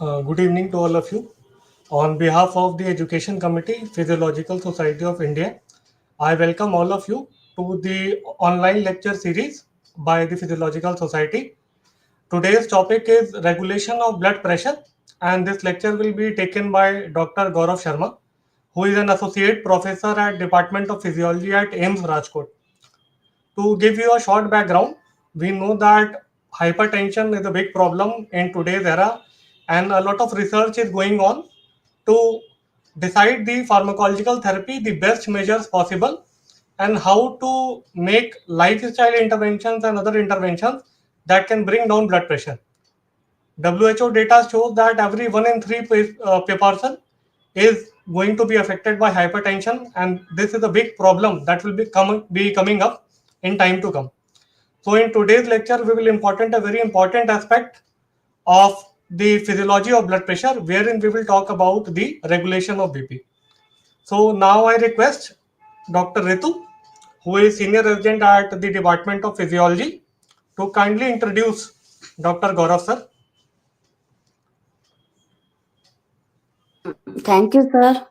Good evening to all of you. On behalf of the Education Committee, Physiological Society of India, I welcome all of you to the online lecture series by the Physiological Society. Today's topic is regulation of blood pressure, and this lecture will be taken by Dr. Gaurav Sharma, who is an associate professor at Department of Physiology at AIIMS Rajkot. To give you a short background, we know that hypertension is a big problem in today's era, and a lot of research is going on to decide the pharmacological therapy, the best measures possible, and how to make lifestyle interventions and other interventions that can bring down blood pressure. WHO data shows that every one in three person is going to be affected by hypertension, and this is a big problem that will be coming up in time to come. So, in today's lecture, we will important a very important aspect of the physiology of blood pressure, wherein we will talk about the regulation of BP. So, now I request Dr. Ritu, who is senior resident at the Department of Physiology, to kindly introduce Dr. Gaurav sir. Thank you, sir.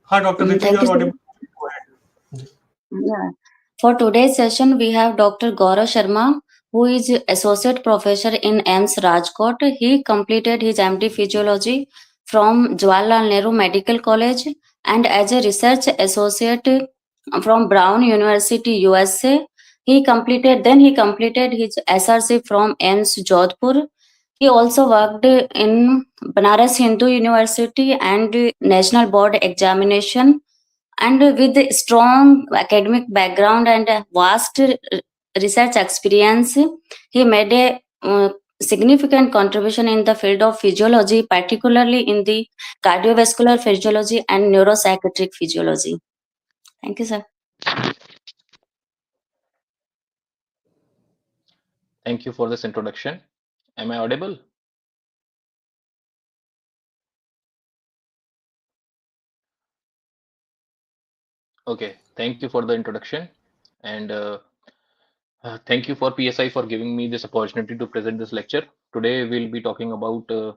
Hi, Dr. Ritu, you Thank are you, sir. audible. Go ahead. Yeah. For today's session, we have Dr. Gaurav Sharma, who is Associate Professor in AIIMS Rajkot. He completed his MD Physiology from Jawaharlal Nehru Medical College and as a research associate from Brown University, USA. He completed his SRC from AIIMS Jodhpur. He also worked in Banaras Hindu University and National Board Examination, and with a strong academic background and a vast research experience, he made a significant contribution in the field of physiology, particularly in the cardiovascular physiology and neuropsychiatric physiology. Thank you, sir. Thank you for this introduction. Am I audible? Okay, thank you for the introduction. And thank you for PSI for giving me this opportunity to present this lecture. Today we'll be talking about the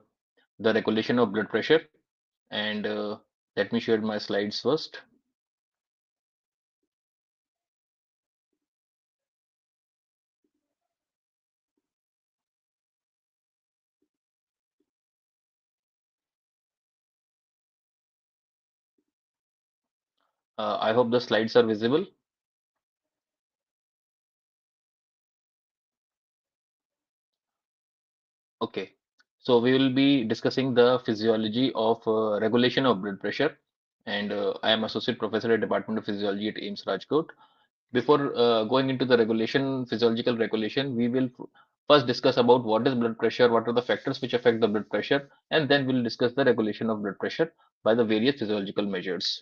regulation of blood pressure. And let me share my slides first. I hope the slides are visible. Okay, so we will be discussing the physiology of regulation of blood pressure. And I am Associate Professor at Department of Physiology at AIIMS Rajkot. Before going into the regulation, physiological regulation, we will first discuss about what is blood pressure, what are the factors which affect the blood pressure, and then we'll discuss the regulation of blood pressure by the various physiological measures.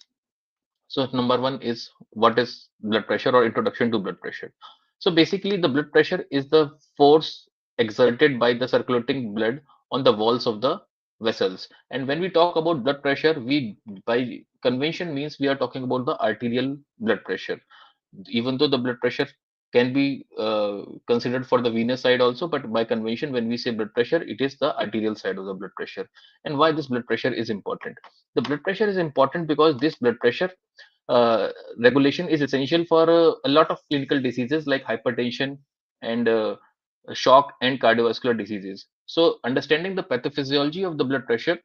So number one is what is blood pressure or introduction to blood pressure. So basically the blood pressure is the force exerted by the circulating blood on the walls of the vessels. And when we talk about blood pressure, we by convention means we are talking about the arterial blood pressure, even though the blood pressure can be considered for the venous side also, but by convention when we say blood pressure, it is the arterial side of the blood pressure. And why this blood pressure is important? The blood pressure is important because this blood pressure uh, regulation is essential for a lot of clinical diseases like hypertension and shock and cardiovascular diseases. So understanding the pathophysiology of the blood pressure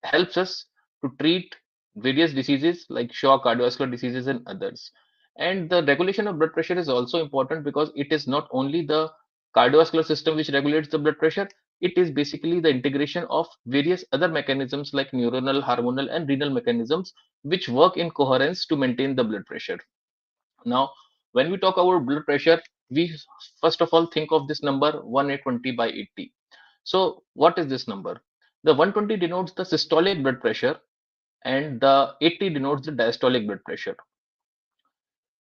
helps us to treat various diseases like shock, cardiovascular diseases, and others. And the regulation of blood pressure is also important because it is not only the cardiovascular system which regulates the blood pressure, it is basically the integration of various other mechanisms like neuronal, hormonal, and renal mechanisms which work in coherence to maintain the blood pressure. Now, when we talk about blood pressure, we first of all think of this number 120 by 80. So, what is this number? The 120 denotes the systolic blood pressure and the 80 denotes the diastolic blood pressure.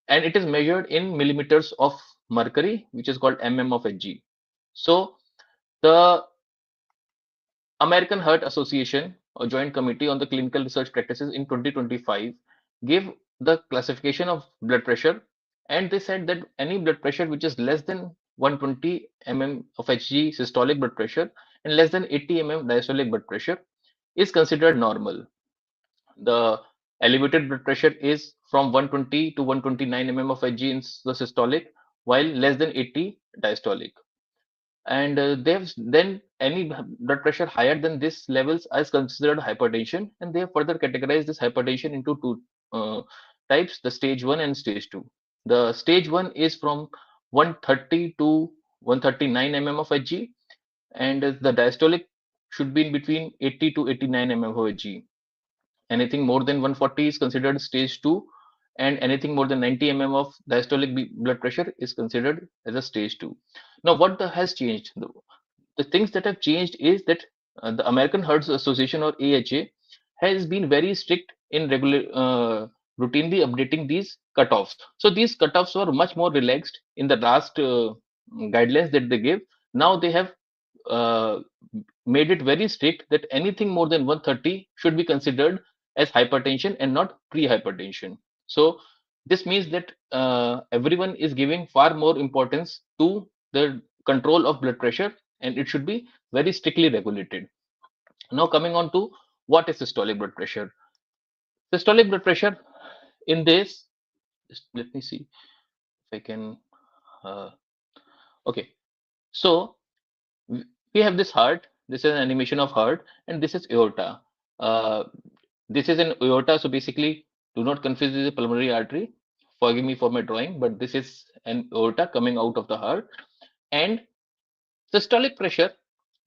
And it is measured in millimeters of mercury, which is called mm of Hg. So, the American Heart Association or Joint Committee on the Clinical Research Practices in 2025 gave the classification of blood pressure, and they said that any blood pressure which is less than 120 mm of Hg systolic blood pressure and less than 80 diastolic blood pressure is considered normal. The elevated blood pressure is from 120 to 129 of Hg in the systolic, while less than 80 diastolic. And they've then any blood pressure higher than this levels is considered hypertension, and they have further categorized this hypertension into two types: the stage 1 and stage 2. The stage 1 is from 130 to 139 of Hg, and the diastolic should be in between 80 to 89 of Hg. Anything more than 140 is considered stage 2, and anything more than 90 of diastolic blood pressure is considered as a stage 2. Now, what has changed? The things that have changed is that the American Heart Association, or AHA, has been very strict in routinely updating these cutoffs. So these cutoffs were much more relaxed in the last guidelines that they gave. Now they have uh, made it very strict that anything more than 130 should be considered as hypertension and not pre-hypertension. So this means that everyone is giving far more importance to the control of blood pressure, and it should be very strictly regulated. Now coming on to what is systolic blood pressure. Systolic blood pressure in this, just let me see if I can. Uh, okay, so we have this heart. This is an animation of heart, and this is aorta. Uh, this is an aorta, so basically, do not confuse this with a pulmonary artery. Forgive me for my drawing, but this is an aorta coming out of the heart. And systolic pressure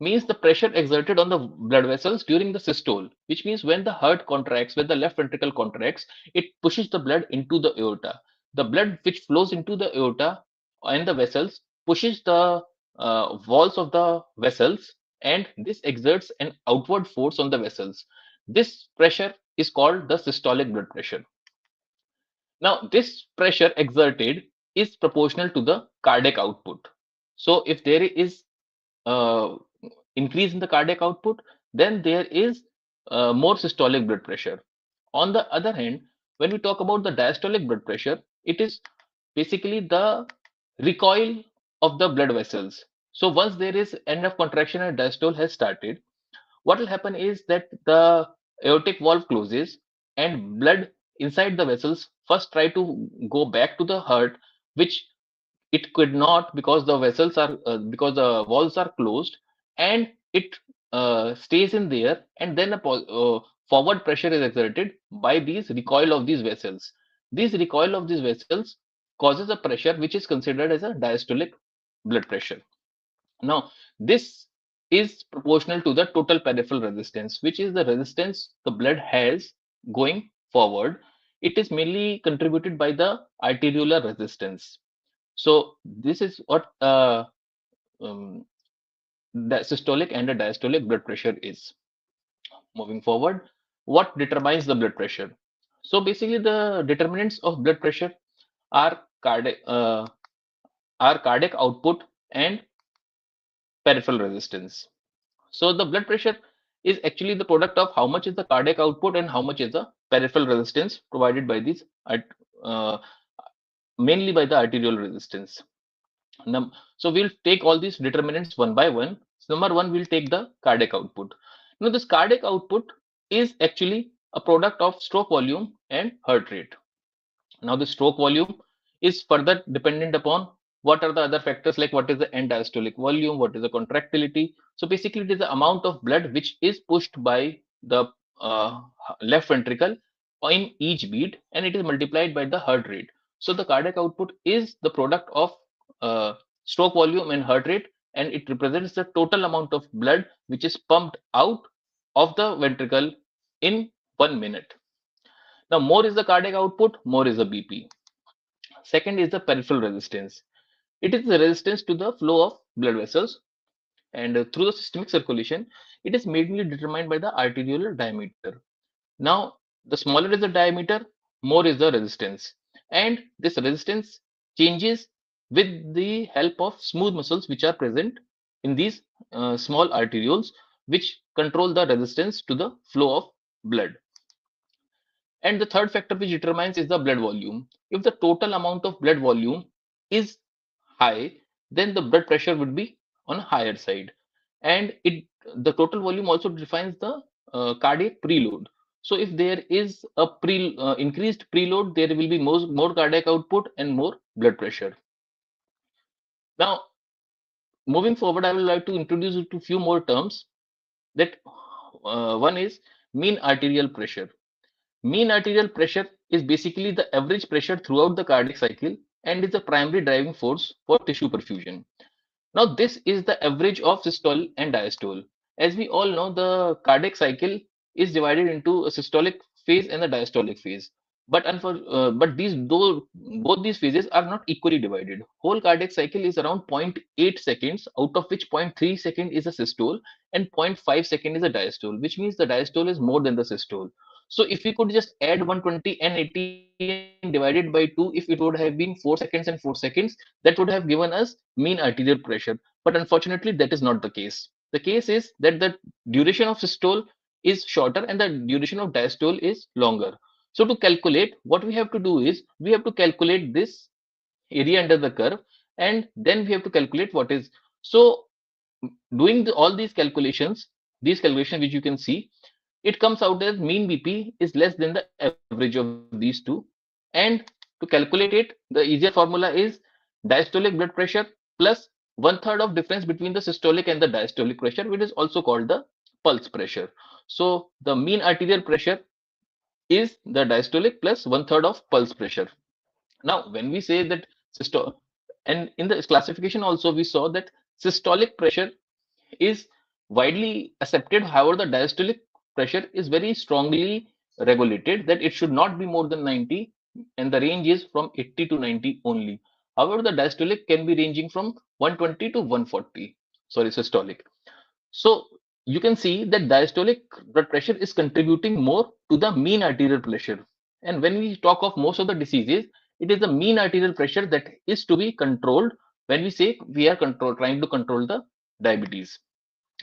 means the pressure exerted on the blood vessels during the systole, which means when the heart contracts, when the left ventricle contracts, it pushes the blood into the aorta. The blood which flows into the aorta and the vessels pushes the walls of the vessels, and this exerts an outward force on the vessels. This pressure is called the systolic blood pressure. Now, this pressure exerted is proportional to the cardiac output. So, if there is uh, increase in the cardiac output, then there is more systolic blood pressure. On the other hand, when we talk about the diastolic blood pressure, it is basically the recoil of the blood vessels. So once there is enough contraction and diastole has started, what will happen is that the aortic valve closes and blood inside the vessels first try to go back to the heart, which it could not because the vessels are because the walls are closed, and it stays in there, and then forward pressure is exerted by these recoil of these vessels. This recoil of these vessels causes a pressure which is considered as a diastolic blood pressure. Now, this is proportional to the total peripheral resistance, which is the resistance the blood has going forward. It is mainly contributed by the arteriolar resistance. So this is what um, the systolic and the diastolic blood pressure is. Moving forward, what determines the blood pressure? So basically, the determinants of blood pressure are cardiac output and peripheral resistance. So the blood pressure is actually the product of how much is the cardiac output and how much is the peripheral resistance provided by these, uh, mainly by the arterial resistance. So we'll take all these determinants one by one. So number one, we'll take the cardiac output. Now this cardiac output is actually a product of stroke volume and heart rate. Now the stroke volume is further dependent upon what are the other factors, like what is the end diastolic volume, what is the contractility. So basically it is the amount of blood which is pushed by the uh, left ventricle in each beat, and it is multiplied by the heart rate. So the cardiac output is the product of uh, stroke volume and heart rate, and it represents the total amount of blood which is pumped out of the ventricle in 1 minute. Now, more is the cardiac output, more is the BP. Second is the peripheral resistance. It is the resistance to the flow of blood vessels, and through the systemic circulation, it is mainly determined by the arteriolar diameter. Now, the smaller is the diameter, more is the resistance, and this resistance changes with the help of smooth muscles which are present in these small arterioles, which control the resistance to the flow of blood. And the third factor which determines is the blood volume. If the total amount of blood volume is high, then the blood pressure would be on a higher side. And it the total volume also defines the cardiac preload. So if there is a increased preload, there will be more cardiac output and more blood pressure. Now, moving forward, I would like to introduce you to few more terms. That one is mean arterial pressure. Mean arterial pressure is basically the average pressure throughout the cardiac cycle and is the primary driving force for tissue perfusion. Now, this is the average of systole and diastole. As we all know, the cardiac cycle is divided into a systolic phase and a diastolic phase. But both these phases are not equally divided. Whole cardiac cycle is around zero point 0.8 seconds, out of which 0.3 second is a systole and zero point 0.5 second is a diastole, which means the diastole is more than the systole. So if we could just add 120 and 80 and divide it by 2, if it would have been 4 seconds and 4 seconds, that would have given us mean arterial pressure. But unfortunately, that is not the case. The case is that the duration of systole is shorter and the duration of diastole is longer. So to calculate, what we have to do is we have to calculate this area under the curve, and then we have to calculate what is. So doing all these calculations which you can see, it comes out as mean BP is less than the average of these two. And to calculate it, the easier formula is diastolic blood pressure plus one third of difference between the systolic and the diastolic pressure, which is also called the pulse pressure. So the mean arterial pressure is the diastolic plus one third of pulse pressure. Now, when we say that systolic, and in the classification also we saw that systolic pressure is widely accepted. However, the diastolic pressure is very strongly regulated that it should not be more than 90, and the range is from 80 to 90 only. However, the diastolic can be ranging from 120 to 140. Sorry, systolic. So you can see that diastolic blood pressure is contributing more to the mean arterial pressure. And when we talk of most of the diseases, it is the mean arterial pressure that is to be controlled when we say we are trying to control the diabetes,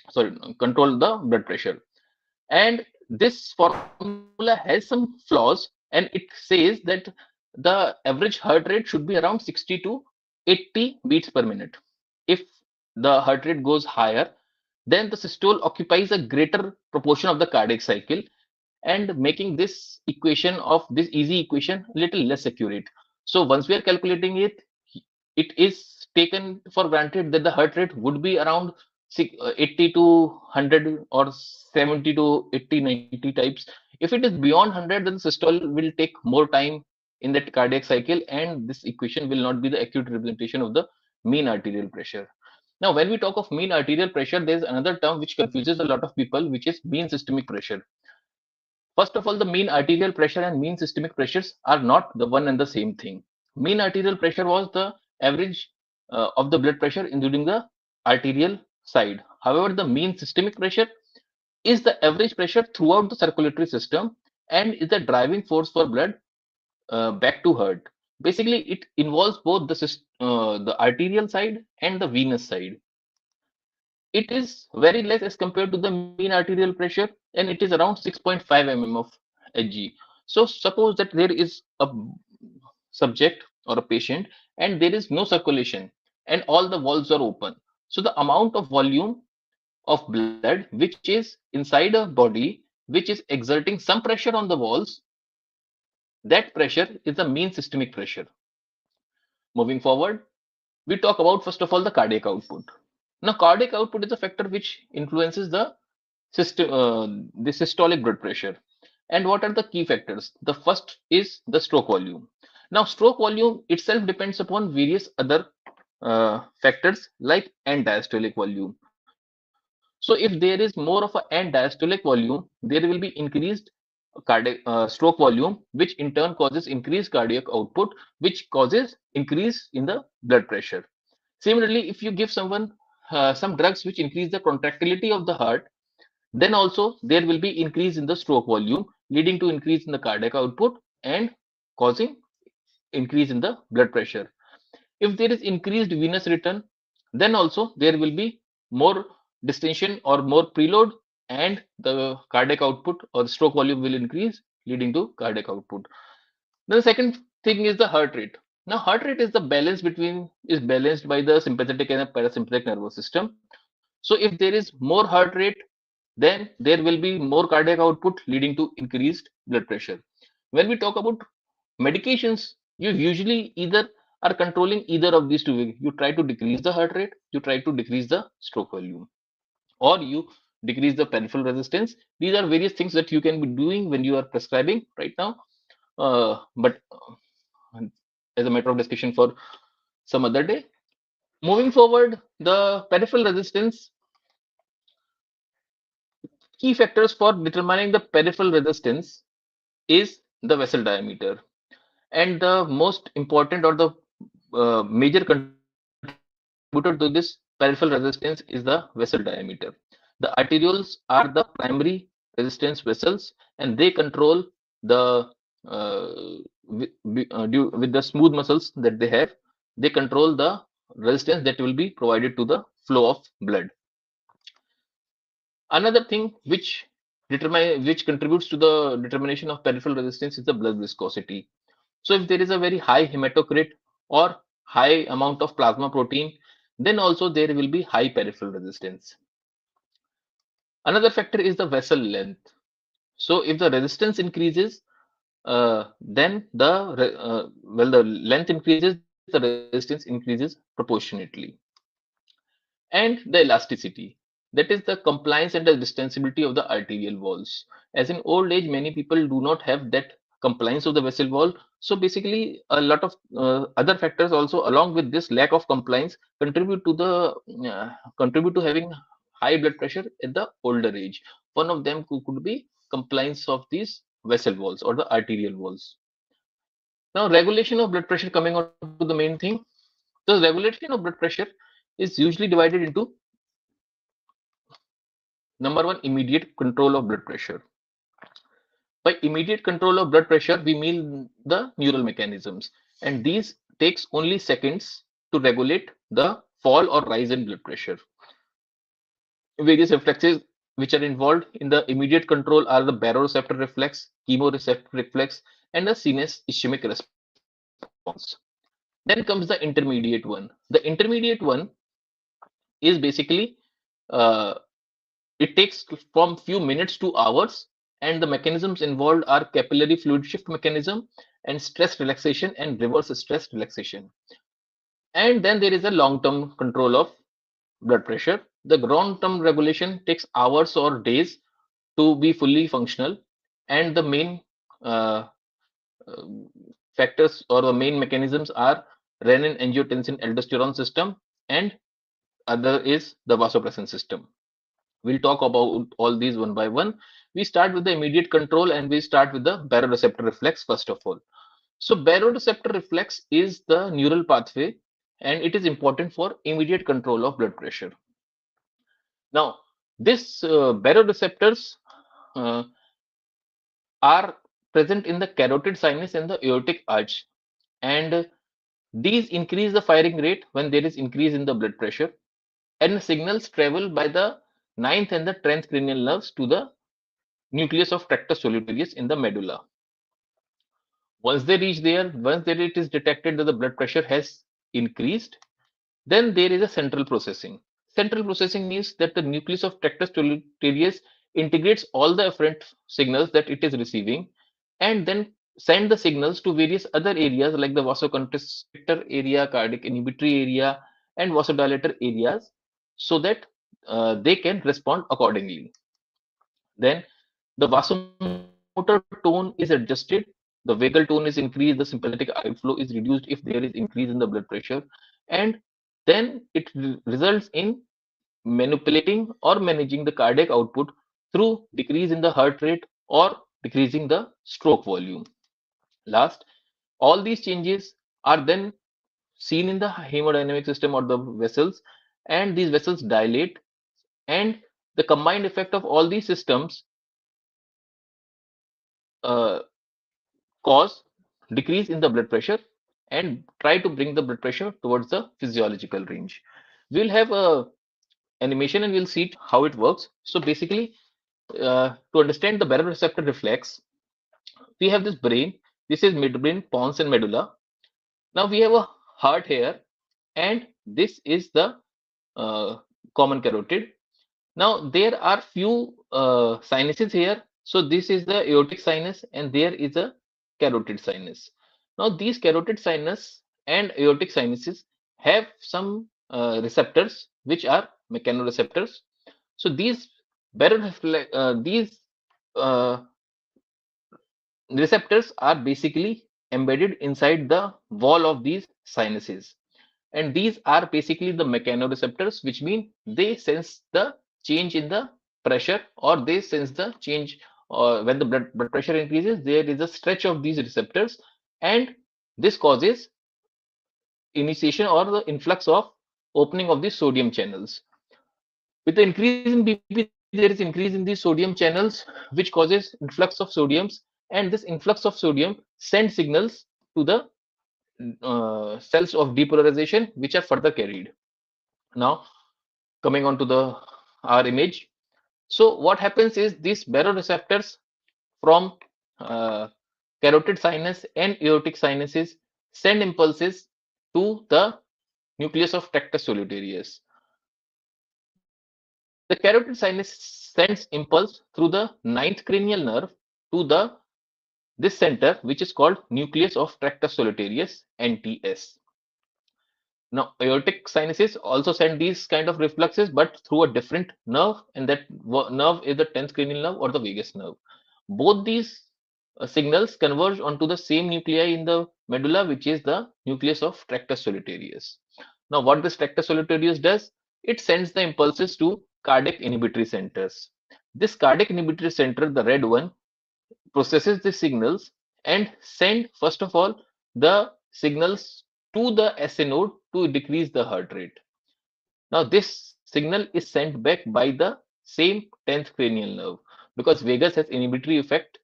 sorry, control the blood pressure. And this formula has some flaws, and it says that the average heart rate should be around 60 to 80 beats per minute. If the heart rate goes higher, then the systole occupies a greater proportion of the cardiac cycle, and making this equation of this easy equation a little less accurate. So once we are calculating it, it is taken for granted that the heart rate would be around 80 to 100 or 70 to 80, 90 types. If it is beyond 100, then the systole will take more time in that cardiac cycle, and this equation will not be the accurate representation of the mean arterial pressure. Now, when we talk of mean arterial pressure, there's another term which confuses a lot of people, which is mean systemic pressure. First of all, the mean arterial pressure and mean systemic pressures are not the one and the same thing. Mean arterial pressure was the average of the blood pressure, including the arterial side. However, the mean systemic pressure is the average pressure throughout the circulatory system and is the driving force for blood back to heart. Basically, it involves both the arterial side and the venous side. It is very less as compared to the mean arterial pressure, and it is around 6.5 mm of Hg. So suppose that there is a subject or a patient and there is no circulation and all the valves are open. So the amount of volume of blood which is inside a body which is exerting some pressure on the walls, that pressure is the mean systemic pressure. Moving forward, we talk about first of all the cardiac output. Now, cardiac output is a factor which influences the systolic blood pressure. And what are the key factors? The first is the stroke volume. Now, stroke volume itself depends upon various other factors like end diastolic volume. So if there is more of an end diastolic volume, there will be increased stroke volume, which in turn causes increased cardiac output, which causes increase in the blood pressure. Similarly, if you give someone some drugs which increase the contractility of the heart, then also there will be increase in the stroke volume, leading to increase in the cardiac output and causing increase in the blood pressure. If there is increased venous return, then also there will be more distension or more preload, and the cardiac output or the stroke volume will increase, leading to cardiac output. Then the second thing is the heart rate. Now, heart rate is the balance between is balanced by the sympathetic and the parasympathetic nervous system. So, if there is more heart rate, then there will be more cardiac output leading to increased blood pressure. When we talk about medications, you usually either are controlling either of these two ways. You try to decrease the heart rate, you try to decrease the stroke volume, or you decrease the peripheral resistance. These are various things that you can be doing when you are prescribing right now. But as a matter of discussion for some other day. Moving forward, the peripheral resistance, key factors for determining the peripheral resistance is the vessel diameter. And the most important or the major contributor to this peripheral resistance is the vessel diameter. The arterioles are the primary resistance vessels, and they control the with the smooth muscles that they have, they control the resistance that will be provided to the flow of blood. Another thing which contributes to the determination of peripheral resistance is the blood viscosity. So if there is a very high hematocrit or high amount of plasma protein, then also there will be high peripheral resistance. Another factor is the vessel length. So if the resistance increases, then the length increases, the resistance increases proportionately. And the elasticity, that is the compliance and the distensibility of the arterial walls. As in old age, many people do not have that compliance of the vessel wall. So basically a lot of other factors also along with this lack of compliance contribute to having high blood pressure at the older age. One of them could be compliance of these vessel walls or the arterial walls. Now, regulation of blood pressure, coming on to the main thing. The regulation of blood pressure is usually divided into number one, immediate control of blood pressure. By immediate control of blood pressure, we mean the neural mechanisms, and these takes only seconds to regulate the fall or rise in blood pressure. Various reflexes which are involved in the immediate control are the baroreceptor reflex, chemoreceptor reflex, and the sinus ischemic response. Then comes the intermediate one. The intermediate one is basically uh, it takes from few minutes to hours, and the mechanisms involved are capillary fluid shift mechanism and stress relaxation and reverse stress relaxation. And then there is a long-term control of blood pressure. The long-term regulation takes hours or days to be fully functional, and the main uh, uh, factors or the main mechanisms are renin, angiotensin, aldosterone system, and other is the vasopressin system. We'll talk about all these one by one. We start with the immediate control and we start with the baroreceptor reflex first of all. So baroreceptor reflex is the neural pathway and it is important for immediate control of blood pressure. Now, this baroreceptors uh, are present in the carotid sinus and the aortic arch, and these increase the firing rate when there is increase in the blood pressure, and signals travel by the ninth and the 10th cranial nerves to the nucleus of tractus solitarius in the medulla. Once they reach there, once that it is detected that the blood pressure has increased, then there is a central processing. Central processing means that the nucleus of tractus solitarius integrates all the afferent signals that it is receiving and then send the signals to various other areas like the vasoconstrictor area, cardiac inhibitory area, and vasodilator areas so that they can respond accordingly. Then the vasomotor tone is adjusted, the vagal tone is increased, the sympathetic outflow is reduced if there is increase in the blood pressure, and then it results in manipulating or managing the cardiac output through decrease in the heart rate or decreasing the stroke volume. Last, all these changes are then seen in the hemodynamic system or the vessels, and these vessels dilate, and the combined effect of all these systems uh, cause decrease in the blood pressure and try to bring the blood pressure towards the physiological range. We'll have a animation and we'll see how it works. So basically, to understand the baroreceptor reflex, we have this brain. This is midbrain, pons, and medulla. Now we have a heart here, and this is the uh, common carotid. Now there are few sinuses here. So this is the aortic sinus, and there is a carotid sinus. Now these carotid sinus and aortic sinuses have some receptors which are mechanoreceptors. So these uh, receptors are basically embedded inside the wall of these sinuses, and these are basically the mechanoreceptors, which mean they sense the change in the pressure, or they sense the change, or when the blood pressure increases, there is a stretch of these receptors, and this causes initiation or the influx of opening of the sodium channels. With the increase in BP, there is increase in the sodium channels, which causes influx of sodiums, and this influx of sodium sends signals to the cells of depolarization, which are further carried. Now, coming on to the our image. So, what happens is these baroreceptors from uh, carotid sinus and aortic sinuses send impulses to the nucleus of tractus solitarius. The carotid sinus sends impulse through the ninth cranial nerve to the this center, which is called nucleus of tractus solitarius, NTS. Now, aortic sinuses also send these kind of refluxes, but through a different nerve, and that nerve is the 10th cranial nerve or the vagus nerve. Both these signals converge onto the same nuclei in the medulla, which is the nucleus of tractus solitarius. Now, what this tractus solitarius does, it sends the impulses to cardiac inhibitory centers. This cardiac inhibitory center, the red one, processes the signals and send first of all the signals to the SA node to decrease the heart rate. Now this signal is sent back by the same 10th cranial nerve, because vagus has inhibitory effect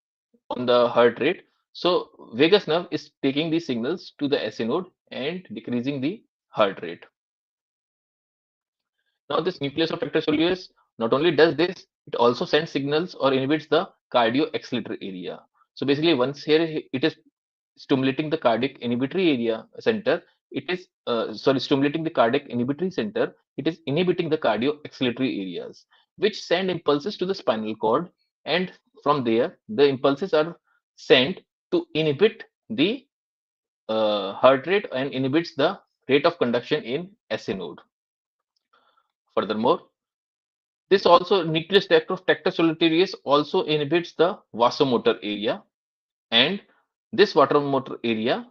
on the heart rate. So vagus nerve is taking these signals to the SA node and decreasing the heart rate. Now, this nucleus of tractus solitarius not only does this, it also sends signals or inhibits the cardio-accelerator area. So basically, once here it is stimulating the cardiac inhibitory area center, it is stimulating the cardiac inhibitory center. It is inhibiting the cardio-accelerator areas, which send impulses to the spinal cord, and from there the impulses are sent to inhibit the heart rate and inhibits the rate of conduction in SA node. Furthermore, this also nucleus tractus solitarius also inhibits the vasomotor area, and this vasomotor area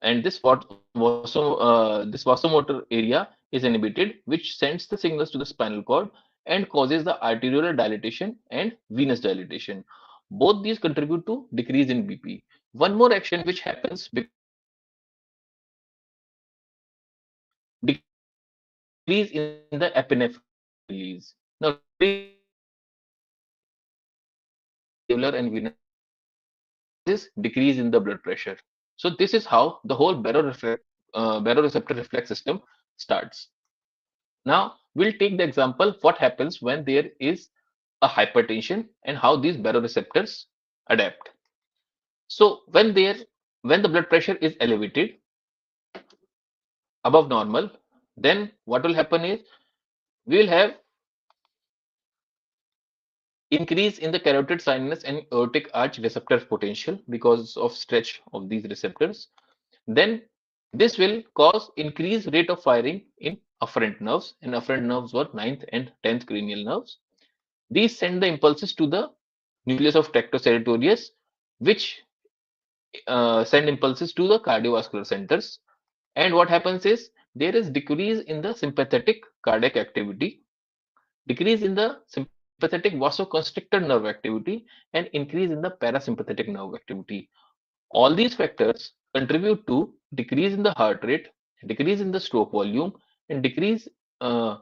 and this vasomotor area is inhibited, which sends the signals to the spinal cord and causes the arteriolar dilatation and venous dilatation. Both these contribute to decrease in BP. One more action which happens because of this decrease in the epinephrine release. Now, decrease in the epinephrine release causes arteriolar and venous dilatation, which causes decrease in the blood pressure. So this is how the whole baroreceptor reflex system starts. Now we'll take the example what happens when there is a hypertension and how these baroreceptors adapt. So when the blood pressure is elevated above normal, then what will happen is we will have increase in the carotid sinus and aortic arch receptor potential because of stretch of these receptors. Then this will cause increased rate of firing in afferent nerves, and afferent nerves were ninth and 10th cranial nerves. These send the impulses to the nucleus of tractus serratorius, which send impulses to the cardiovascular centers. And what happens is there is decrease in the sympathetic cardiac activity, decrease in the sympathetic vasoconstrictor nerve activity, and increase in the parasympathetic nerve activity. All these factors contribute to decrease in the heart rate, decrease in the stroke volume, and decrease uh,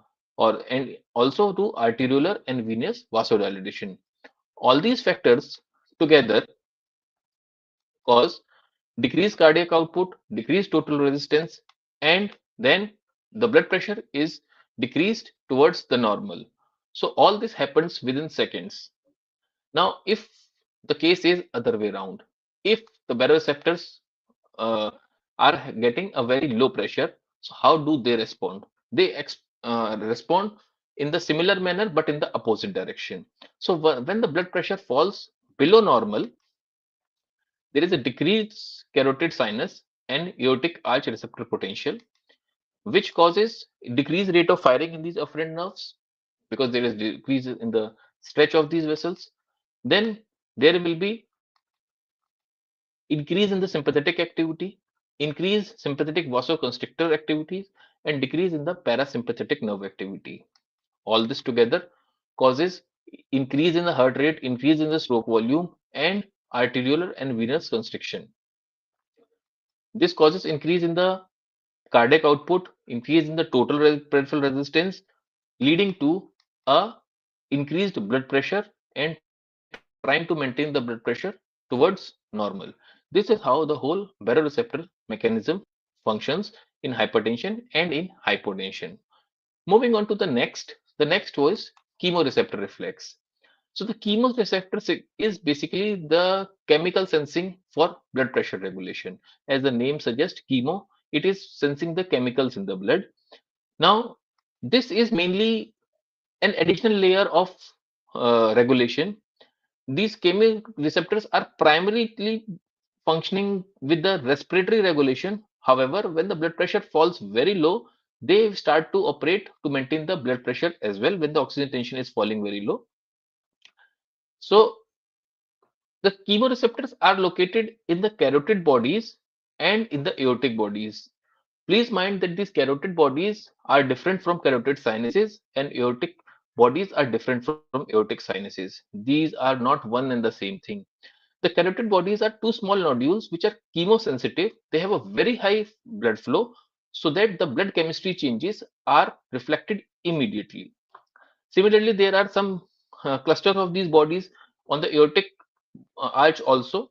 and also to arteriolar and venous vasodilation. All these factors together cause decreased cardiac output, decreased total resistance, and then the blood pressure is decreased towards the normal. So all this happens within seconds. Now, if the case is other way around, if the baroreceptors uh, are getting a very low pressure. So how do they respond? They respond in the similar manner but in the opposite direction. So when the blood pressure falls below normal, there is a decreased carotid sinus and aortic arch receptor potential, which causes decreased rate of firing in these afferent nerves because there is decrease in the stretch of these vessels. Then there will be increase in the sympathetic activity, increase sympathetic vasoconstrictor activities, and decrease in the parasympathetic nerve activity. All this together causes increase in the heart rate, increase in the stroke volume, and arteriolar and venous constriction. This causes increase in the cardiac output, increase in the total peripheral resistance, leading to a increased blood pressure and trying to maintain the blood pressure towards normal. This is how the whole baroreceptor mechanism functions in hypertension and in hypotension. Moving on to the next was chemoreceptor reflex. So the chemoreceptor is basically the chemical sensing for blood pressure regulation. As the name suggests, chemo, it is sensing the chemicals in the blood. Now, this is mainly an additional layer of regulation. These chemoreceptors are primarily functioning with the respiratory regulation. However, when the blood pressure falls very low, they start to operate to maintain the blood pressure as well when the oxygen tension is falling very low. So the chemoreceptors are located in the carotid bodies and in the aortic bodies. Please mind that these carotid bodies are different from carotid sinuses and aortic bodies are different from aortic sinuses. These are not one and the same thing. The carotid bodies are two small nodules which are chemosensitive. They have a very high blood flow so that the blood chemistry changes are reflected immediately. Similarly, there are some clusters of these bodies on the aortic arch also,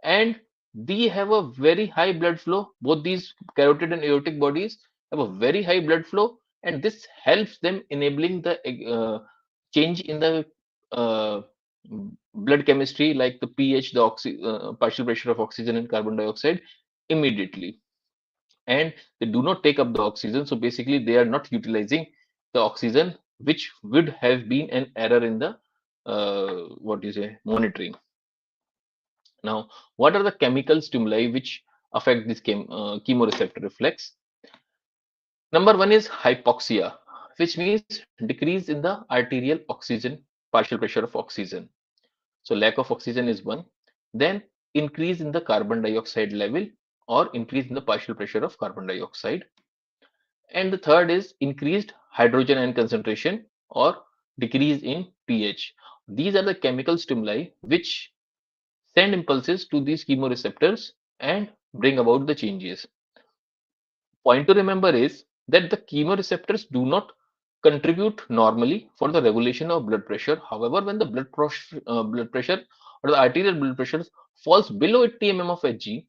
and they have a very high blood flow. Both these carotid and aortic bodies have a very high blood flow, and this helps them enabling the change in the uh, blood chemistry, like the pH, the partial pressure of oxygen and carbon dioxide, immediately. And they do not take up the oxygen, so basically they are not utilizing the oxygen, which would have been an error in the what you say monitoring. Now, what are the chemical stimuli which affect this chemoreceptor reflex? Number one is hypoxia, which means decrease in the arterial oxygen, partial pressure of oxygen. So, lack of oxygen is one. Then, increase in the carbon dioxide level or increase in the partial pressure of carbon dioxide. And the third is increased hydrogen ion concentration or decrease in pH. These are the chemical stimuli which send impulses to these chemoreceptors and bring about the changes. Point to remember is that the chemoreceptors do not contribute normally for the regulation of blood pressure. However, when the blood pressure or the arterial blood pressure falls below 80 mm of Hg,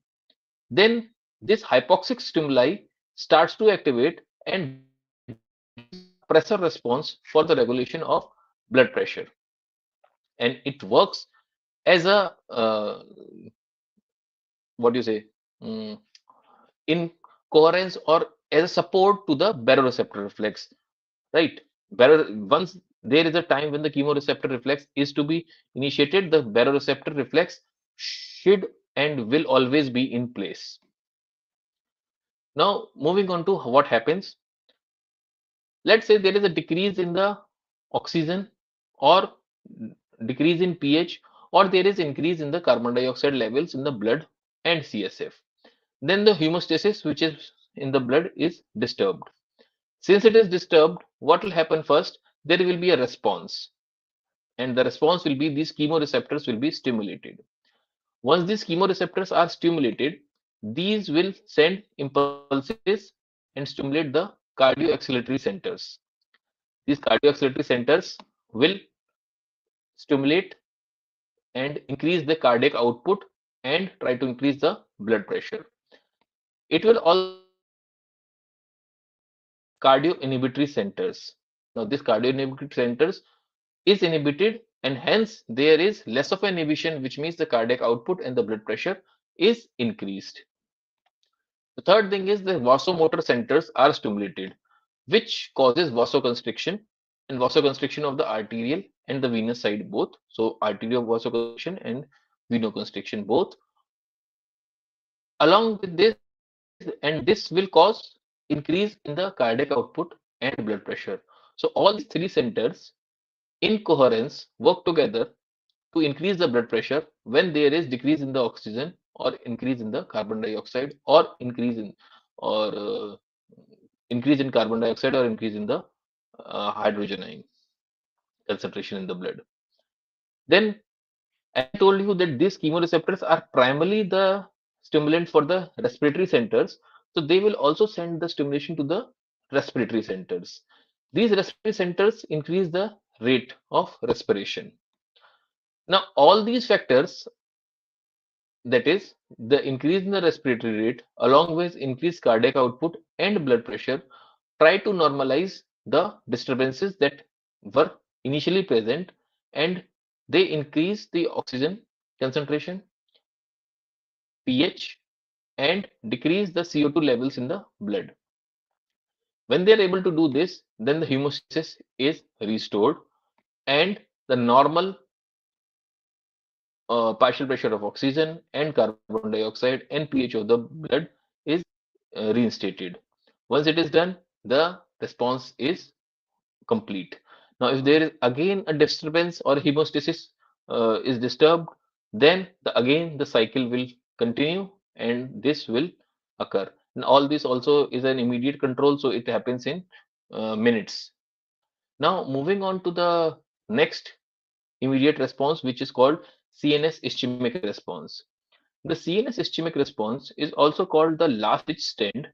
then this hypoxic stimuli starts to activate and this gives a pressure response for the regulation of blood pressure. And it works as a what do you say? Mm, in coherence or as a support to the baroreceptor reflex, right? Once there is a time when the chemoreceptor reflex is to be initiated, the baroreceptor reflex should and will always be in place. Now, moving on to what happens. Let's say there is a decrease in the oxygen or decrease in pH, or there is increase in the carbon dioxide levels in the blood and CSF. Then the homeostasis, which is in the blood, is disturbed. Since it is disturbed, what will happen first? There will be a response, and the response will be these chemoreceptors will be stimulated. Once these chemoreceptors are stimulated, these will send impulses and stimulate the cardioaxillary centers. These cardioaxillary centers will stimulate and increase the cardiac output and try to increase the blood pressure. It will also stimulate cardio inhibitory centers. Now, this cardio inhibitory centers is inhibited, and hence there is less of an inhibition, which means the cardiac output and the blood pressure is increased. The third thing is the vasomotor centers are stimulated, which causes vasoconstriction and vasoconstriction of the arterial and the venous side both. So arterial vasoconstriction and venoconstriction both. Along with this, and this will cause increase in the cardiac output and blood pressure. So all these three centers in coherence work together to increase the blood pressure when there is decrease in the oxygen or increase in the carbon dioxide or or uh, increase in carbon dioxide or increase in the hydrogen ion concentration in the blood. Then, as I told you that these chemoreceptors are primarily the stimulant for the respiratory centers, so they will also send the stimulation to the respiratory centers. These respiratory centers increase the rate of respiration. Now, all these factors, that is, the increase in the respiratory rate, along with increased cardiac output and blood pressure, try to normalize the disturbances that were initially present and they increase the oxygen concentration, pH, and decrease the CO2 levels in the blood. When they are able to do this, then the hemostasis is restored and the normal partial pressure of oxygen and carbon dioxide and pH of the blood is reinstated. Once it is done, the response is complete. Now, if there is again a disturbance or hemostasis is disturbed, then again the cycle will continue and this will occur. And all this also is an immediate control, so it happens in minutes. Now, moving on to the next immediate response, which is called CNS ischemic response. The CNS ischemic response is also called the last ditch stand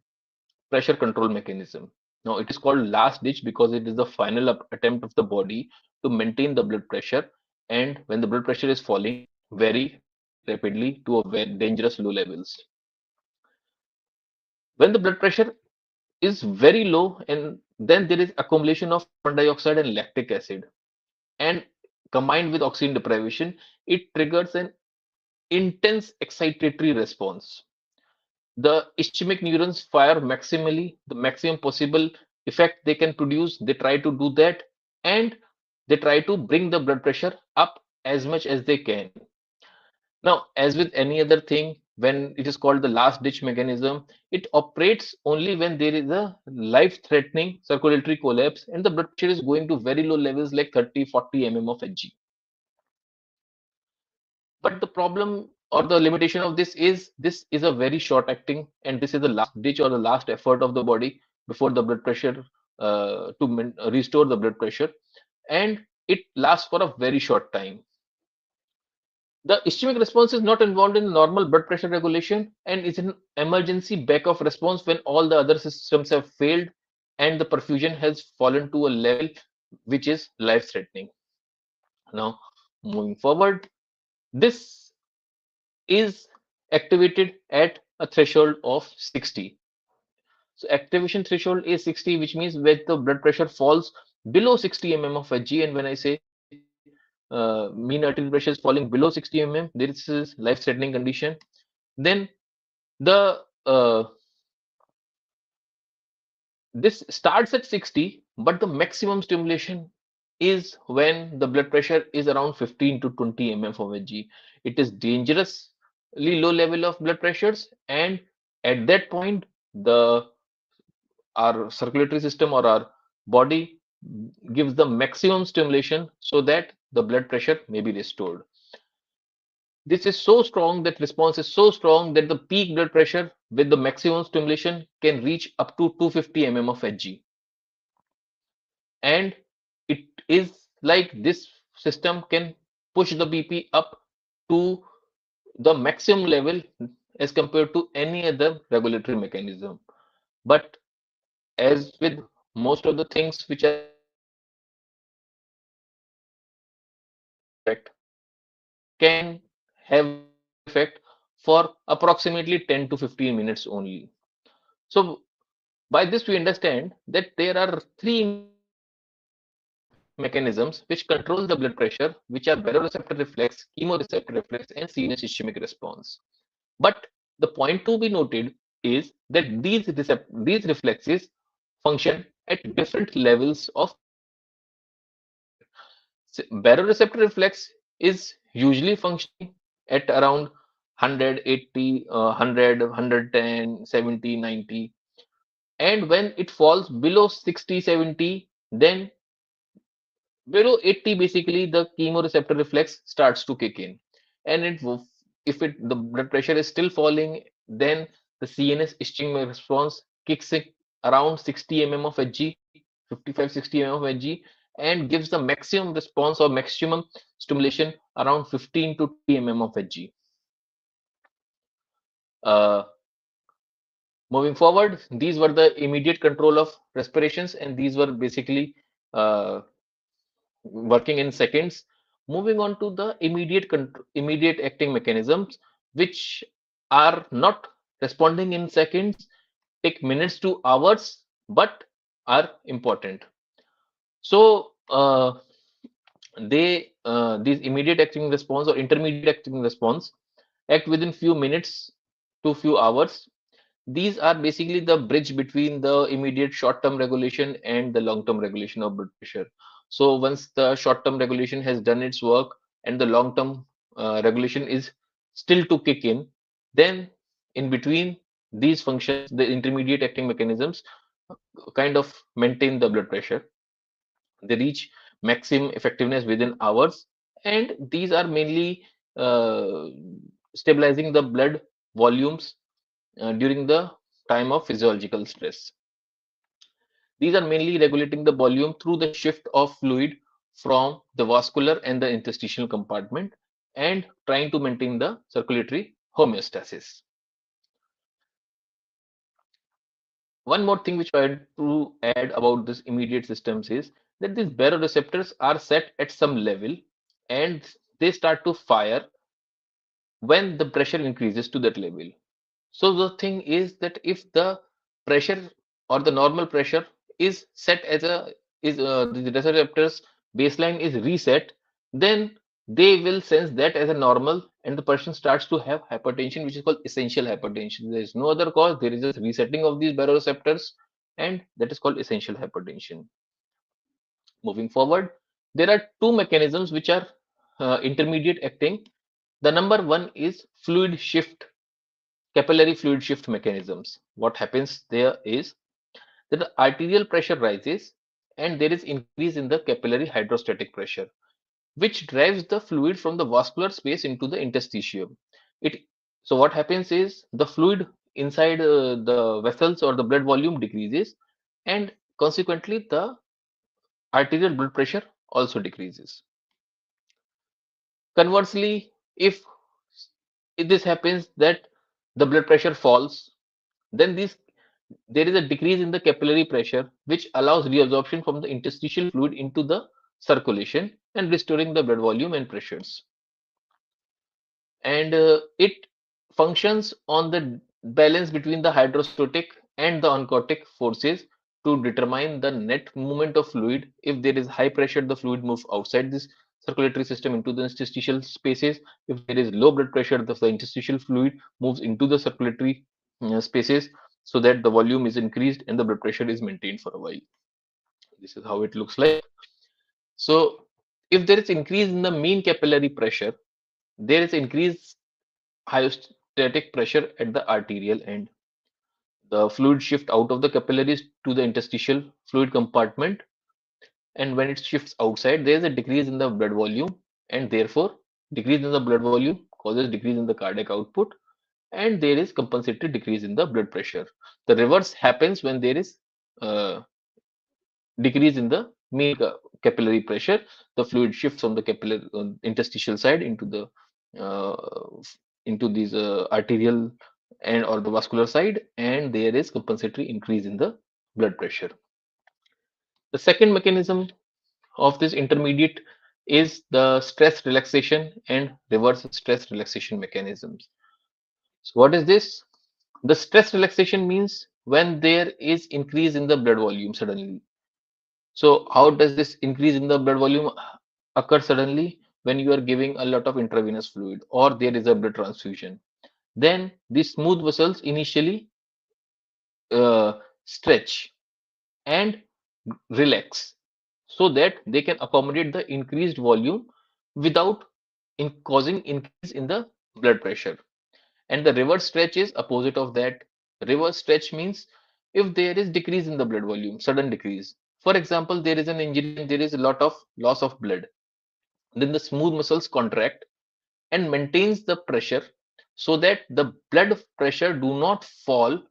pressure control mechanism. Now, it is called last ditch because it is the final attempt of the body to maintain the blood pressure. And when the blood pressure is falling very rapidly to a very dangerous low levels. When the blood pressure is very low, and then there is accumulation of carbon dioxide and lactic acid, and combined with oxygen deprivation, it triggers an intense excitatory response. The ischemic neurons fire maximally, the maximum possible effect they can produce. They try to do that and they try to bring the blood pressure up as much as they can. Now, as with any other thing, when it is called the last ditch mechanism, it operates only when there is a life threatening circulatory collapse and the blood pressure is going to very low levels like 30-40 mm of Hg. But the problem or the limitation of this is a very short acting, and this is the last ditch or the last effort of the body before the blood pressure to restore the blood pressure, and it lasts for a very short time. The ischemic response is not involved in normal blood pressure regulation and is an emergency back-off response when all the other systems have failed and the perfusion has fallen to a level which is life-threatening. Now, moving forward, this is activated at a threshold of 60. So activation threshold is 60, which means when the blood pressure falls below 60 mm of Hg, and when I say mean arterial pressure is falling below 60 mm, this is life-threatening condition. Then the this starts at 60, but the maximum stimulation is when the blood pressure is around 15 to 20 mm of Hg. It is dangerously low level of blood pressures, and at that point, the our circulatory system or our body gives the maximum stimulation so that the blood pressure may be restored. This is so strong, that response is so strong that the peak blood pressure with the maximum stimulation can reach up to 250 mm of Hg. And it is like this system can push the BP up to the maximum level as compared to any other regulatory mechanism. But as with most of the things which are regulated, effect can have a residual effect for approximately 10 to 15 minutes only. So by this we understand that there are three immediate mechanisms which control the blood pressure, which are baroreceptor reflex, chemoreceptor reflex, and CNS ischemic response. But the point to be noted is that these reflexes function at different levels of baroreceptor. Baroreceptor reflex is usually functioning at around 180, 100, 110, 70, 90. And when it falls below 60, 70, then below 80, basically the chemoreceptor reflex starts to kick in. And if the blood pressure is still falling, then the CNS itching response kicks in around 60 mm of Hg, 55, 60 mm of Hg, and gives the maximum response or maximum stimulation around 15 to 20 mm of Hg. Uh, Moving forward, these were the immediate control of respirations, and these were basically uh, working in seconds. Moving on to the immediate acting mechanisms, which are not responding in seconds, take minutes to hours, but are important. So these immediate acting response or intermediate acting response act within few minutes to few hours. These are basically the bridge between the immediate short-term regulation and the long-term regulation of blood pressure. So once the short-term regulation has done its work and the long-term regulation is still to kick in, then in between these functions, the intermediate acting mechanisms kind of maintain the blood pressure. They reach maximum effectiveness within hours, and these are mainly uh, stabilizing the blood volumes during the time of physiological stress. These are mainly regulating the volume through the shift of fluid from the vascular and the interstitial compartment and trying to maintain the circulatory homeostasis. One more thing which I want to add about this immediate systems is that these baroreceptors are set at some level and they start to fire when the pressure increases to that level. So the thing is that if the pressure or the normal pressure is set as a is the receptors baseline is reset, then they will sense that as a normal, and the person starts to have hypertension, which is called essential hypertension. There is no other cause. There is just resetting of these baroreceptors, and that is called essential hypertension. Moving forward, there are two mechanisms which are intermediate acting. The number one is fluid shift capillary fluid shift mechanisms. What happens there is that the arterial pressure rises and there is increase in the capillary hydrostatic pressure, which drives the fluid from the vascular space into the interstitium. It so what happens is the fluid inside the vessels or the blood volume decreases, and consequently the arterial blood pressure also decreases. Conversely, if this happens that the blood pressure falls, then there is a decrease in the capillary pressure, which allows reabsorption from the interstitial fluid into the circulation and restoring the blood volume and pressures. And it functions on the balance between the hydrostatic and the oncotic forces to determine the net movement of fluid. If there is high pressure, the fluid moves outside this circulatory system into the interstitial spaces. If there is low blood pressure, the interstitial fluid moves into the circulatory spaces, so that the volume is increased and the blood pressure is maintained for a while. This is how it looks like. So if there is increase in the mean capillary pressure, there is increased hyostatic pressure at the arterial end. The fluid shift out of the capillaries to the interstitial fluid compartment, and when it shifts outside, there is a decrease in the blood volume, and therefore decrease in the blood volume causes decrease in the cardiac output, and there is compensatory decrease in the blood pressure. The reverse happens when there is uh, decrease in the mean capillary pressure. The fluid shifts from the capillary interstitial side uh, into these arterial and or the vascular side, and there is compensatory increase in the blood pressure. The second mechanism of this intermediate is the stress relaxation and reverse stress relaxation mechanisms. So what is this? The stress relaxation means when there is increase in the blood volume suddenly. So how does this increase in the blood volume occur suddenly? When you are giving a lot of intravenous fluid or there is a blood transfusion. Then these smooth vessels initially stretch and relax so that they can accommodate the increased volume without causing increase in the blood pressure. And the reverse stretch is opposite of that. Reverse stretch means if there is decrease in the blood volume, sudden decrease. For example, there is an injury and there is a lot of loss of blood. Then the smooth muscles contract and maintains the pressure so that the blood pressure do not fall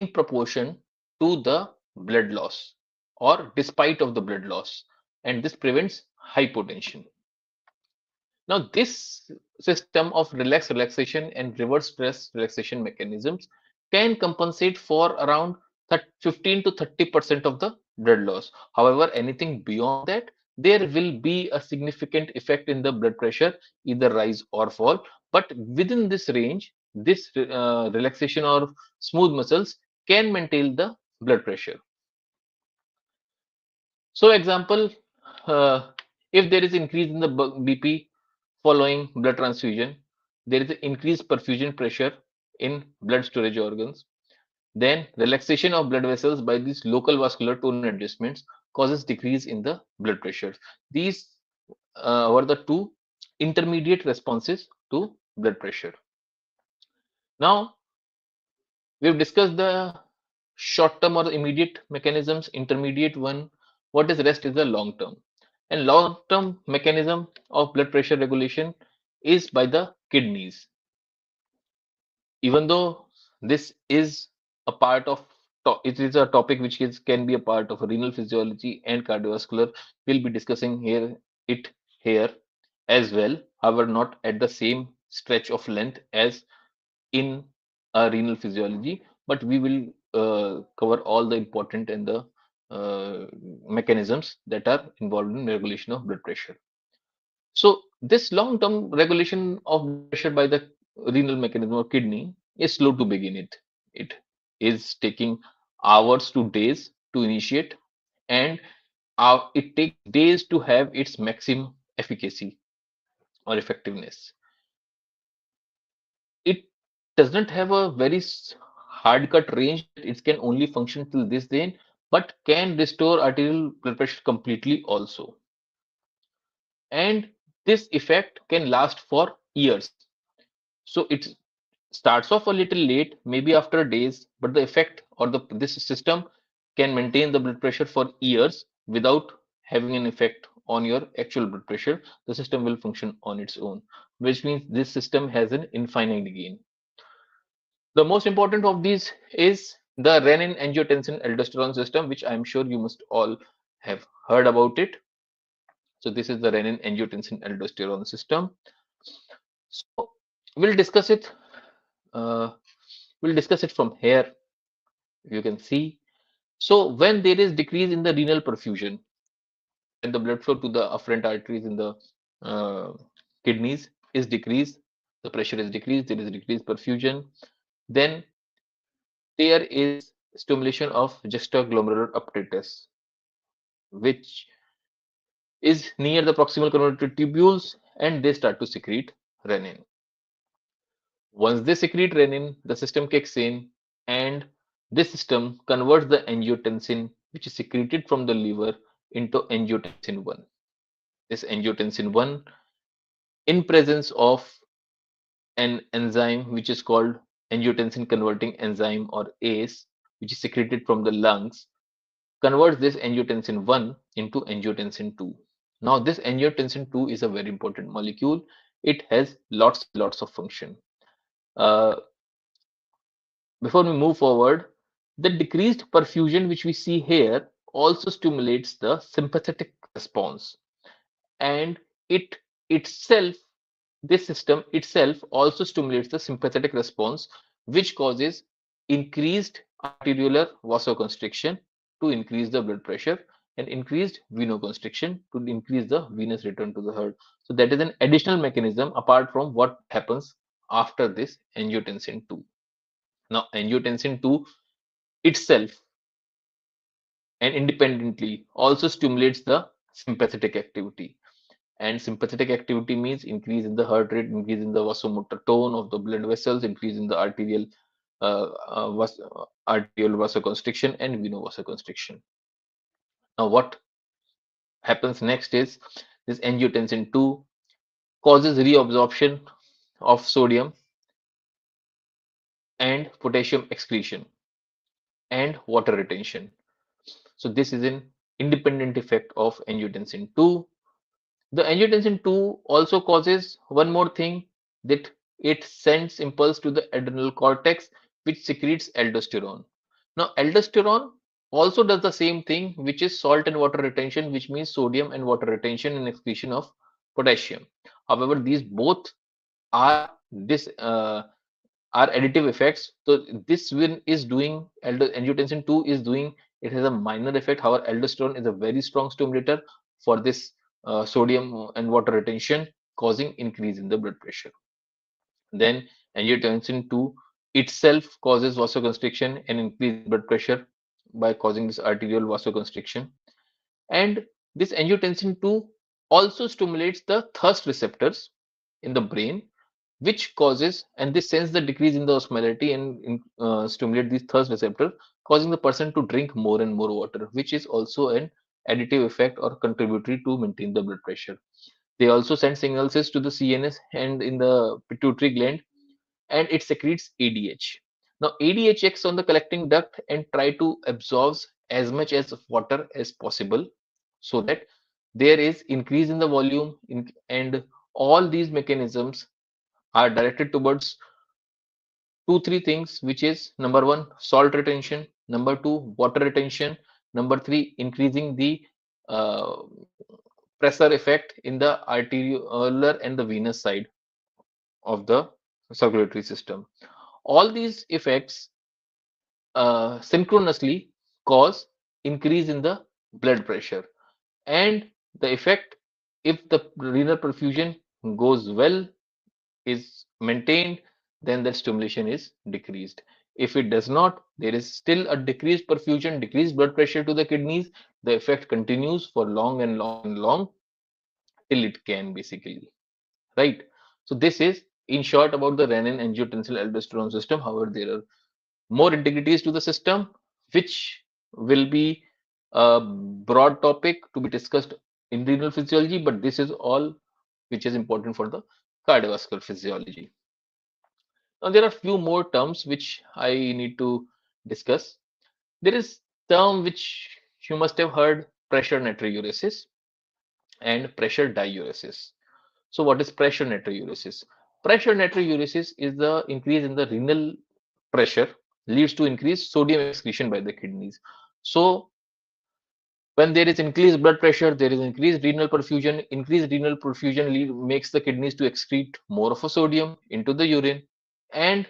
in proportion to the blood loss or despite of the blood loss, and this prevents hypotension. Now, this system of relaxation and reverse stress relaxation mechanisms can compensate for around 15 to 30% of the blood loss. However, anything beyond that, there will be a significant effect in the blood pressure, either rise or fall. But within this range, this relaxation or smooth muscles can maintain the blood pressure. So, example, uh, if there is increase in the BP following blood transfusion, there is an increased perfusion pressure in blood storage organs. Then relaxation of blood vessels by these local vascular tone adjustments causes decrease in the blood pressure. These were the two intermediate responses to blood pressure. Now, we've discussed the short term or immediate mechanisms, intermediate one. What is rest is the long term. And long term mechanism of blood pressure regulation is by the kidneys. Even though this is a part of it is a topic which can be a part of renal physiology and cardiovascular, we'll be discussing it here as well, however not at the same stretch of length as in renal physiology, but we will cover all the important and the uh, mechanisms that are involved in regulation of blood pressure. So this long-term regulation of blood pressure by the renal mechanism or kidney is slow to begin it. It is taking hours to days to initiate, and it takes days to have its maximum efficacy or effectiveness. It doesn't have a very hard cut range. It can only function till this day, but can restore arterial blood pressure completely also. And this effect can last for years. So it starts off a little late, maybe after days, but the effect or this system can maintain the blood pressure for years without having an effect on your actual blood pressure. The system will function on its own, which means this system has an infinite gain. The most important of these is the renin angiotensin aldosterone system, which I'm sure you must all have heard about it. So this is the renin angiotensin aldosterone system. So we'll discuss it. Uh, we'll discuss it from here. You can see. So when there is decrease in the renal perfusion, when the blood flow to the afferent arteries in the uh, kidneys is decreased, the pressure is decreased, there is decreased perfusion, then there is stimulation of juxtaglomerular apparatus, which is near the proximal carotid tubules, and they start to secrete renin. Once they secrete renin, the system kicks in, and this system converts the angiotensin, which is secreted from the liver, into angiotensin 1. This angiotensin 1, in presence of an enzyme which is called angiotensin converting enzyme or ACE, which is secreted from the lungs, converts this angiotensin 1 into angiotensin 2. Now, this angiotensin 2 is a very important molecule. It has lots and lots of function. Uh, Before we move forward, the decreased perfusion which we see here also stimulates the sympathetic response, and it itself, this system itself also stimulates the sympathetic response, which causes increased arteriolar vasoconstriction to increase the blood pressure, and increased venoconstriction to increase the venous return to the heart. So that is an additional mechanism apart from what happens after this angiotensin 2. Now, angiotensin 2 itself and independently also stimulates the sympathetic activity. And sympathetic activity means increase in the heart rate, increase in the vasomotor tone of the blood vessels, increase in the arterial arterial vasoconstriction and venovasoconstriction. Now, what happens next is this angiotensin 2 causes reabsorption of sodium and potassium excretion and water retention. So this is an independent effect of angiotensin 2. The angiotensin 2 also causes one more thing, that it sends impulse to the adrenal cortex which secretes aldosterone. Now aldosterone also does the same thing, which is salt and water retention, which means sodium and water retention and excretion of potassium. However, these both are this are additive effects. So this one is doing angiotensin 2 is doing, it has a minor effect. However, aldosterone is a very strong stimulator for this sodium and water retention, causing increase in the blood pressure. Then angiotensin 2 itself causes vasoconstriction and increase in blood pressure by causing this arterial vasoconstriction. And this angiotensin 2 also stimulates the thirst receptors in the brain, which causes, and this sends the decrease in the osmolality and stimulate these thirst receptor, causing the person to drink more and more water, which is also an additive effect or contributory to maintain the blood pressure. They also send signals to the CNS and in the pituitary gland, and it secretes ADH. Now, ADH acts on the collecting duct and try to absorb as much as water as possible, so that there is increase in the volume and all these mechanisms are directed towards two, three things, which is number one, salt retention, number two, water retention, number three, increasing the uh, pressure effect in the arterial and the venous side of the circulatory system. All these effects synchronously cause increase in the blood pressure, and the effect, if the renal perfusion goes well, is maintained, then the stimulation is decreased. If it does not, there is still a decreased perfusion, decreased blood pressure to the kidneys. The effect continues for long and long and long till it can, basically, right? So this is in short about the renin angiotensin aldosterone system. However, there are more integrities to the system, which will be a broad topic to be discussed in renal physiology, but this is all which is important for the cardiovascular physiology. Now, there are few more terms which I need to discuss. There is term which you must have heard, pressure natriuresis and pressure diuresis. So, what is pressure natriuresis? Pressure natriuresis is the increase in the renal pressure leads to increased sodium excretion by the kidneys. So, when there is increased blood pressure, there is increased renal perfusion. Increased renal perfusion makes the kidneys to excrete more of a sodium into the urine, and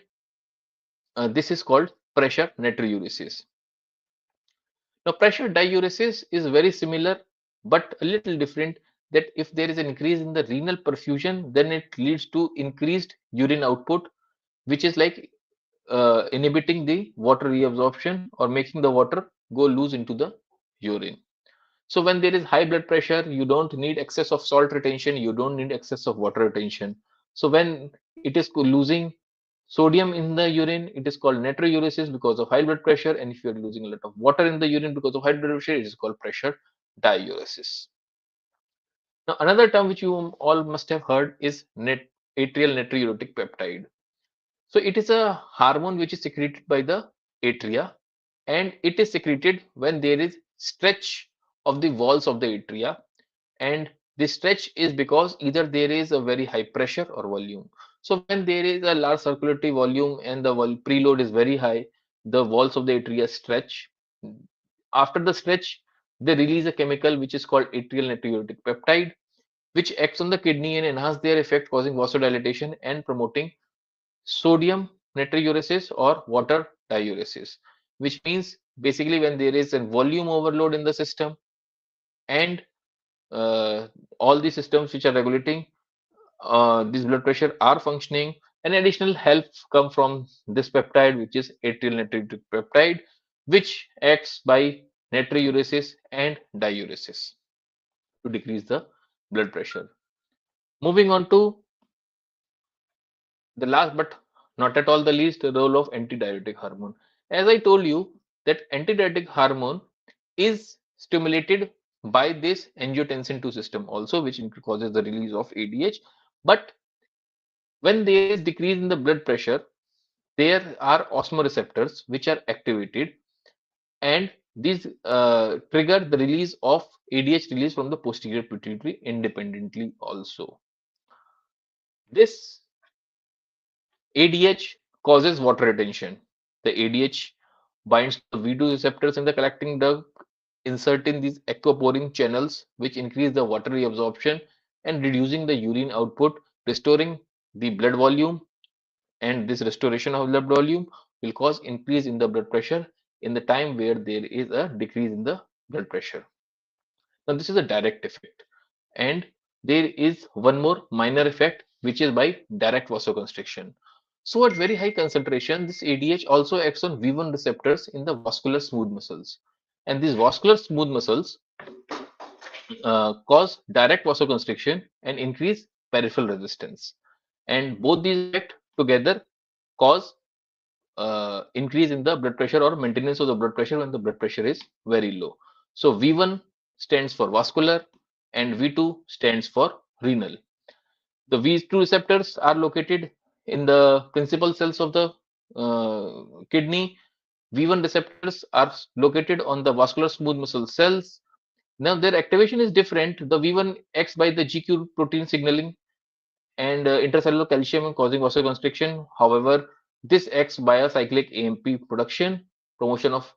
this is called pressure natriuresis. Now, pressure diuresis is very similar but a little different, that if there is an increase in the renal perfusion, then it leads to increased urine output, which is like inhibiting the water reabsorption or making the water go loose into the urine. So when there is high blood pressure, you don't need excess of salt retention, you don't need excess of water retention. So when it is losing sodium in the urine, it is called natriuresis because of high blood pressure. And if you are losing a lot of water in the urine because of high blood pressure, it is called pressure diuresis. Now, another term which you all must have heard is atrial natriuretic peptide. So it is a hormone which is secreted by the atria, and it is secreted when there is stretch of the walls of the atria, and this stretch is because either there is a very high pressure or volume. So when there is a large circulatory volume and the preload is very high, the walls of the atria stretch. After the stretch, they release a chemical which is called atrial natriuretic peptide, which acts on the kidney and enhance their effect, causing vasodilation and promoting sodium natriuresis or water diuresis, which means basically when there is a volume overload in the system, and uh, all the systems which are regulating this blood pressure are functioning, and additional help come from this peptide, which is atrial natriuretic peptide, which acts by natriuresis and diuresis to decrease the blood pressure. Moving on to the last but not at all the least, the role of antidiuretic hormone. As I told you, that antidiuretic hormone is stimulated by this angiotensin 2 system also, which causes the release of ADH. But when there is decrease in the blood pressure, there are osmoreceptors which are activated, and these trigger the release of ADH release from the posterior pituitary independently also. This ADH causes water retention. The ADH binds to the V2 receptors in the collecting duct, insert in these aquaporin channels, which increase the water reabsorption and reducing the urine output, restoring the blood volume. And this restoration of blood volume will cause increase in the blood pressure in the time where there is a decrease in the blood pressure. Now, this is a direct effect. And there is one more minor effect, which is by direct vasoconstriction. So, at very high concentration, this ADH also acts on V1 receptors in the vascular smooth muscles. And these vascular smooth muscles cause direct vasoconstriction and increase peripheral resistance. And both these effects together cause increase in the blood pressure or maintenance of the blood pressure when the blood pressure is very low. So V1 stands for vascular and V2 stands for renal. The V2 receptors are located in the principal cells of the kidney. V1 receptors are located on the vascular smooth muscle cells. Now their activation is different. The V1 acts by the GQ protein signaling and intracellular calcium causing vasoconstriction. However, this acts by a cyclic AMP production, promotion of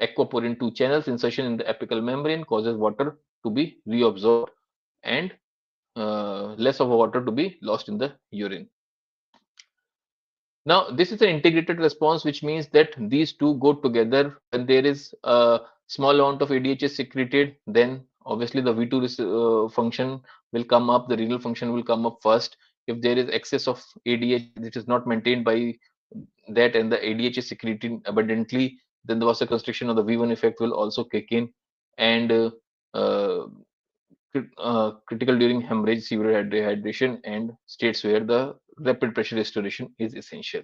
aquaporin 2 channels, insertion in the apical membrane causes water to be reabsorbed and less of water to be lost in the urine. Now, this is an integrated response, which means that these two go together. When there is a small amount of ADH is secreted, then obviously the V2 function will come up, the renal function will come up first. If there is excess of ADH which is not maintained by that and the ADH is secreted abundantly, then the vasoconstriction of the V1 effect will also kick in, and uh, critical during hemorrhage, severe dehydration, and states where the rapid pressure restoration is essential.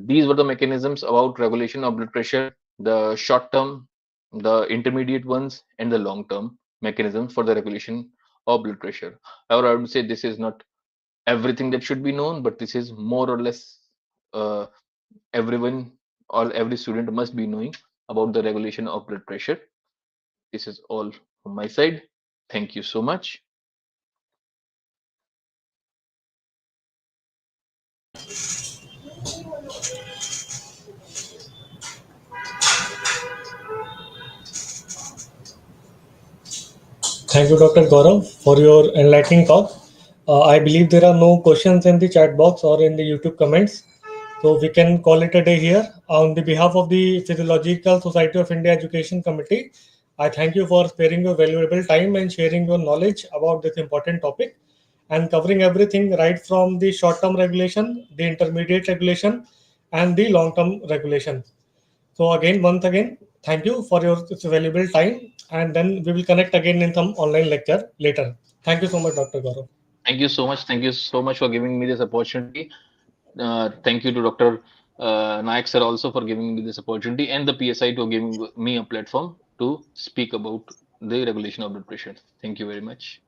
These were the mechanisms about regulation of blood pressure, the short term, the intermediate ones, and the long term mechanisms for the regulation of blood pressure. However, I would say this is not everything that should be known, but this is more or less uh, everyone or every student must be knowing about the regulation of blood pressure. This is all from my side. Thank you so much. Thank you, Dr. Gaurav, for your enlightening talk. I believe there are no questions in the chat box or in the YouTube comments. So we can call it a day here. On the behalf of the Physiological Society of India Education Committee, I thank you for sparing your valuable time and sharing your knowledge about this important topic and covering everything right from the short term regulation, the intermediate regulation, and the long term regulation. So again, once again, thank you for your valuable time, and then we will connect again in some online lecture later. Thank you so much, Dr. Gaurav. Thank you so much. Thank you so much for giving me this opportunity. Thank you to Dr. Nayak sir also for giving me this opportunity and the PSI to giving me a platform to speak about the regulation of blood pressure. Thank you very much.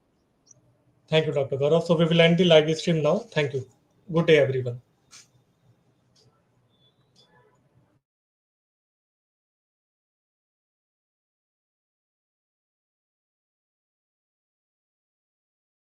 Thank you, Dr. Gaurav. So we will end the live stream now. Thank you. Good day, everyone.